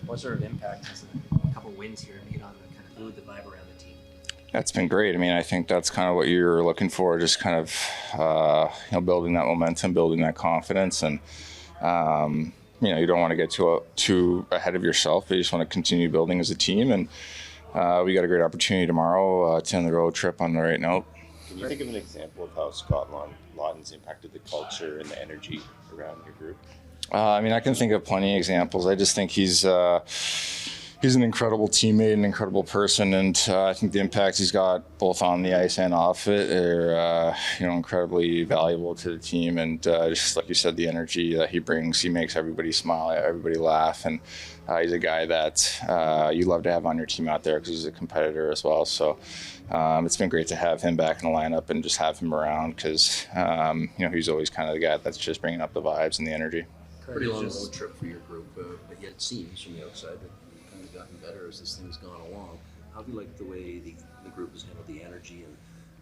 What sort of impact has a couple wins here made on the kind of mood, the vibe around the team? That's been great. I mean, I think that's kind of what you're looking for, just kind of building that momentum, building that confidence, and you don't want to get too ahead of yourself, but you just want to continue building as a team. And we got a great opportunity tomorrow to end the road trip on the right note. Can you think of an example of how Scott Laughton's impacted the culture and the energy around your group? I can think of plenty of examples. I just think he's an incredible teammate, an incredible person, and I think the impact he's got both on the ice and off it are incredibly valuable to the team. And just like you said, the energy that he brings, he makes everybody smile, everybody laugh, and he's a guy that you love to have on your team out there because he's a competitor as well. So it's been great to have him back in the lineup and just have him around because he's always kind of the guy that's just bringing up the vibes and the energy. Pretty long road trip for your group, but yet it seems from the outside that you've kind of gotten better as this thing's gone along. How do you like the way the group has handled the energy, and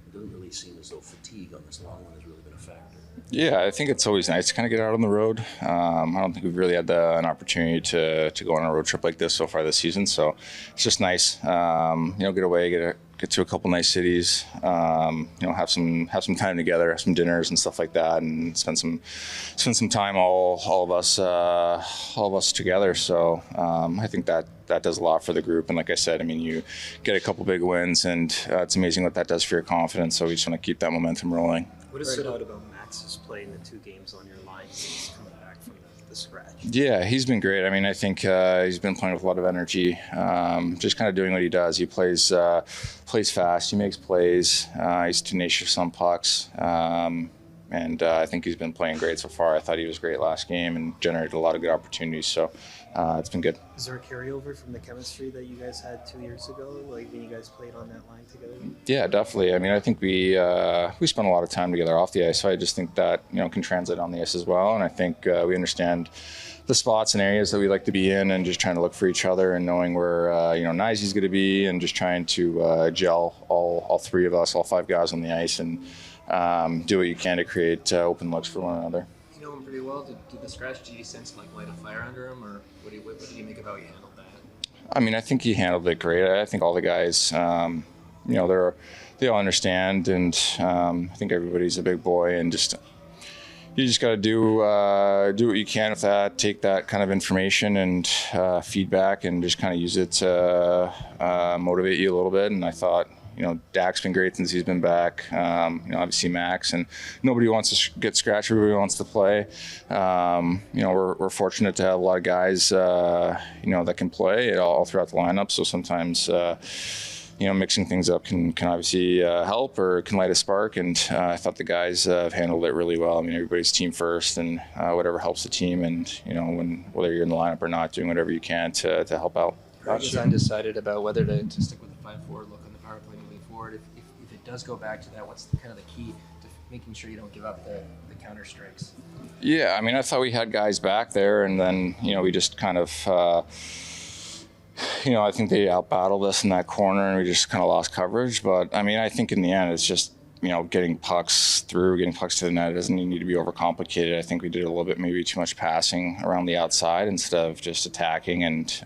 it doesn't really seem as though fatigue on this long one has really been a factor? Yeah, I think it's always nice to kind of get out on the road. I don't think we've really had an opportunity to go on a road trip like this so far this season, so it's just nice. Get away, get to a couple nice cities. Have some time together, have some dinners and stuff like that, and spend some time all of us together. So I think that does a lot for the group. And like I said, you get a couple big wins, and it's amazing what that does for your confidence. So we just want to keep that momentum rolling. What has stood out about Max's play in the 2 games on your line since coming back from the scratch? Yeah, he's been great. I think he's been playing with a lot of energy, just kind of doing what he does. He plays fast, he makes plays, he's tenacious on pucks, and I think he's been playing great so far. I thought he was great last game and generated a lot of good opportunities, so it's been good. Is there a carryover from the chemistry that you guys had 2 years ago, like when you guys played on that line together? Yeah, definitely. I think we spent a lot of time together off the ice, so I just think that can translate on the ice as well. And I think we understand the spots and areas that we like to be in, and just trying to look for each other and knowing where Nyezy's going to be, and just trying to gel all 3 of us, all 5 guys on the ice, and do what you can to create open looks for one another. You know him pretty well. Did the scratch, did you sense light a fire under him, or what did you make of how he handled that? I think he handled it great. I think all the guys, they all understand, and I think everybody's a big boy, and you just got to do what you can with that. Take that kind of information and feedback, and just kind of use it to motivate you a little bit. And I thought, Dak's been great since he's been back. Obviously Max, and nobody wants to get scratched. Everybody wants to play. We're fortunate to have a lot of guys, that can play all throughout the lineup. So sometimes, mixing things up can obviously help, or can light a spark. And I thought the guys have handled it really well. everybody's team first, and whatever helps the team. And whether you're in the lineup or not, doing whatever you can to help out. I was undecided about whether to stick with the 5-4 look on the power play moving forward. If it does go back to that, what's kind of the key to making sure you don't give up the counter strikes? Yeah, I thought we had guys back there, and then we just kind of I think they outbattled us in that corner, and we just kind of lost coverage. But I think in the end, it's just getting pucks to the net. It doesn't need to be overcomplicated. I think we did a little bit, maybe too much passing around the outside instead of just attacking and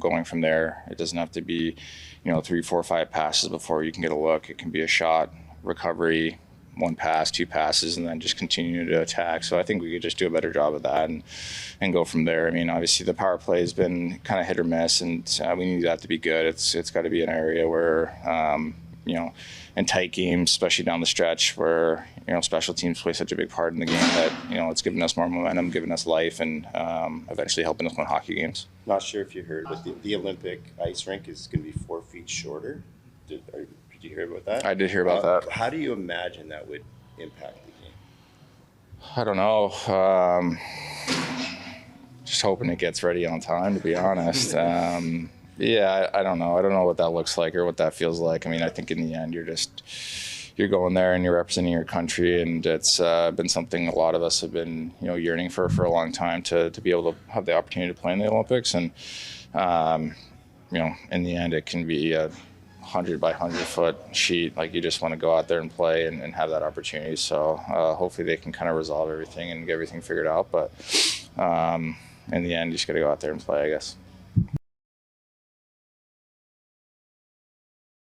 going from there. It doesn't have to be 3, 4, 5 passes before you can get a look. It can be a shot, recovery, 1 pass, 2 passes, and then just continue to attack. So I think we could just do a better job of that and go from there. Obviously the power play has been kind of hit or miss, and we need that to be good. It's got to be an area where in tight games, especially down the stretch, where special teams play such a big part in the game, that it's given us more momentum, giving us life, and eventually helping us win hockey games. Not sure if you heard, but the Olympic ice rink is going to be 4 feet shorter. Did you hear about that? I did hear about that. How do you imagine that would impact the game? I don't know. Just hoping it gets ready on time, to be honest. Yeah, I don't know. I don't know what that looks like or what that feels like. I think in the end, you're going there and you're representing your country, and it's been something a lot of us have been yearning for a long time, to be able to have the opportunity to play in the Olympics. And in the end, it can be a 100 by 100 foot sheet. Like, you just want to go out there and play and have that opportunity. So hopefully they can kind of resolve everything and get everything figured out. But in the end, you just got to go out there and play, I guess.